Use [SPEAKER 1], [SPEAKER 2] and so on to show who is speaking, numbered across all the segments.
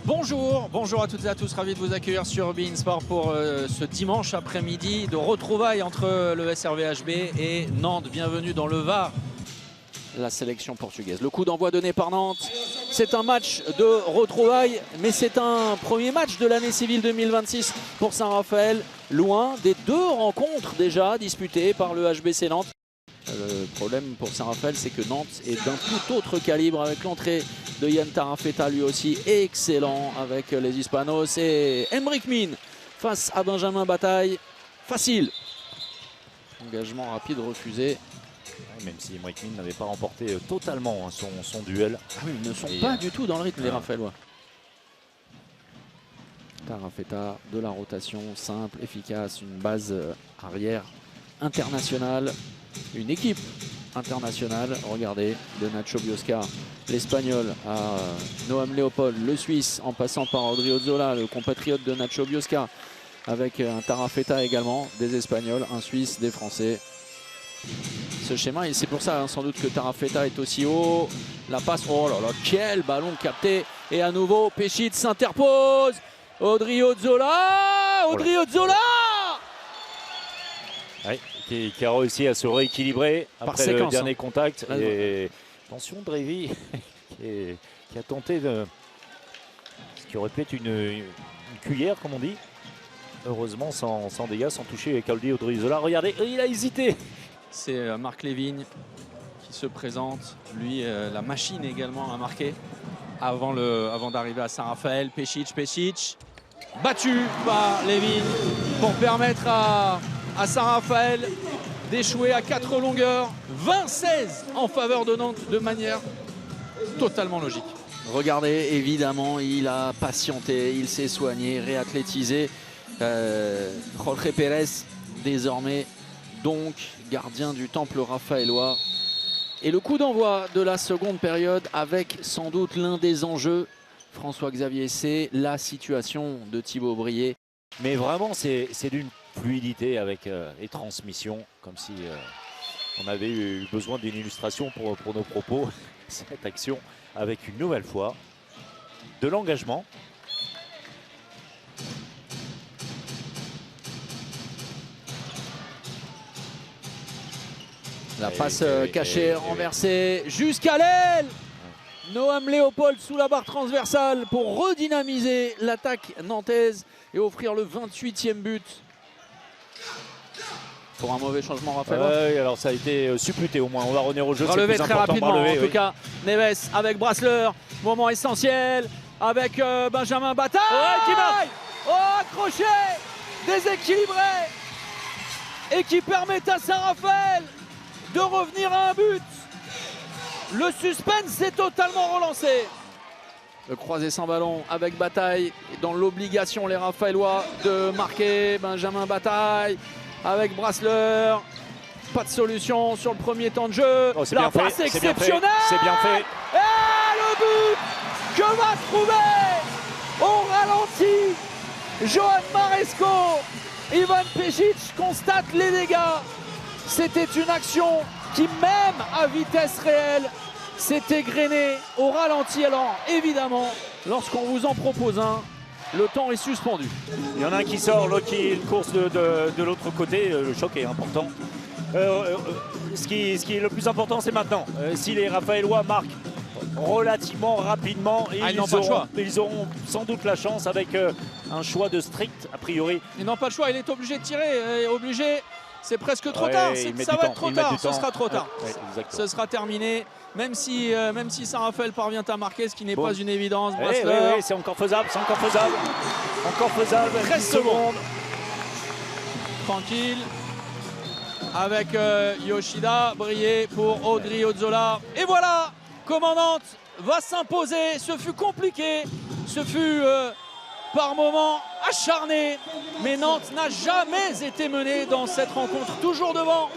[SPEAKER 1] Bonjour à toutes et à tous, ravi de vous accueillir sur beIN Sport pour ce dimanche après-midi de retrouvailles entre le SRVHB et Nantes. Bienvenue dans le Var, la sélection portugaise. Le coup d'envoi donné par Nantes, c'est un match de retrouvailles, mais c'est un premier match de l'année civile 2026 pour Saint-Raphaël, loin des deux rencontres déjà disputées par le HBC Nantes. Le problème pour Saint-Raphaël, c'est que Nantes est d'un tout autre calibre avec l'entrée de Yann Tarafeta, lui aussi excellent avec les Hispanos. Et Emric Min face à Benjamin Bataille, facile. Engagement rapide refusé.
[SPEAKER 2] Même si Emric Min n'avait pas remporté totalement son duel.
[SPEAKER 1] Ah oui, ils ne sont pas du tout dans le rythme, les Raphaëlois. Tarafeta, de la rotation simple, efficace, une base arrière internationale. Une équipe internationale, regardez, de Nacho Biosca, l'Espagnol à Noam Léopold, le Suisse, en passant par Odriozola, le compatriote de Nacho Biosca, avec un Tarafeta également, des Espagnols, un Suisse, des Français. Ce schéma, et c'est pour ça sans doute que Tarafeta est aussi haut. La passe, oh là là, quel ballon capté. Et à nouveau, Péchit s'interpose. Odriozola, Odriozola.
[SPEAKER 2] Oui, qui a réussi à se rééquilibrer après le dernier contact.
[SPEAKER 1] Là,
[SPEAKER 2] et attention, Drevi qui a tenté ce qui aurait pu être une cuillère, comme on dit. Heureusement, sans dégâts, sans toucher Kaldi Odriozola. Regardez, il a hésité.
[SPEAKER 1] C'est Marc Lévigne qui se présente. Lui, la machine également à marquer avant d'arriver à Saint-Raphaël. Péchic, battu par Lévigne pour permettre à Saint-Raphaël d'échouer à 4 longueurs, 20-16 en faveur de Nantes de manière totalement logique. Regardez, évidemment, il a patienté, il s'est soigné, réathlétisé. Jorge Pérez, désormais, donc gardien du temple raphaélois. Et le coup d'envoi de la seconde période avec sans doute l'un des enjeux, François-Xavier, c'est la situation de Thibaut Brié.
[SPEAKER 2] Mais vraiment, c'est d'une fluidité avec les transmissions, comme si on avait eu besoin d'une illustration pour nos propos. Cette action avec une nouvelle fois de l'engagement.
[SPEAKER 1] La passe cachée, renversée jusqu'à l'aile. Noam Léopold sous la barre transversale pour redynamiser l'attaque nantaise et offrir le 28e but. Pour un mauvais changement, Raphaël.
[SPEAKER 2] Oui, alors ça a été supputé au moins. On va revenir au jeu.
[SPEAKER 1] Relevé très rapidement, en tout cas. Neves avec Brassler, moment essentiel avec Benjamin Bataille.
[SPEAKER 2] Qui marque.
[SPEAKER 1] Oh, accroché, déséquilibré et qui permet à Saint-Raphaël de revenir à un but. Le suspense est totalement relancé. Le croisé sans ballon avec Bataille. Dans l'obligation, les Raphaélois, de marquer. Benjamin Bataille avec Brassler. Pas de solution sur le premier temps de jeu.
[SPEAKER 2] Oh,
[SPEAKER 1] la passe exceptionnelle.
[SPEAKER 2] C'est bien fait.
[SPEAKER 1] Et le but que va trouver au ralenti Johan Maresco. Ivan Péchic constate les dégâts. C'était une action qui, même à vitesse réelle, s'est égrenée au ralenti. Alors évidemment, lorsqu'on vous en propose un, le temps est suspendu.
[SPEAKER 2] Il y en a un qui sort, l'autre qui est une course de l'autre côté. Le choc est important. Ce qui est le plus important, c'est maintenant. Si les Raphaélois marquent relativement rapidement, ils auront sans doute la chance avec un choix de strict, a priori.
[SPEAKER 1] Ils n'ont pas le choix, il est obligé de tirer, obligé. C'est presque trop tard, ça va être trop tard, ce sera trop tard. Ce sera terminé, même si Saint-Raphaël parvient à marquer, ce qui n'est pas une évidence.
[SPEAKER 2] Oui, c'est encore faisable, c'est encore faisable. Encore faisable,
[SPEAKER 1] 13 secondes. Tranquille. Avec Yoshida, Brié pour Odriozola. Et voilà comment Nantes va s'imposer. Ce fut compliqué, ce fut par moments acharné, mais Nantes n'a jamais été mené dans cette rencontre, toujours devant,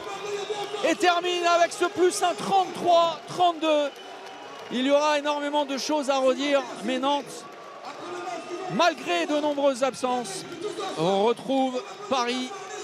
[SPEAKER 1] et termine avec ce plus un 33-32. Il y aura énormément de choses à redire, mais Nantes, malgré de nombreuses absences, retrouve Paris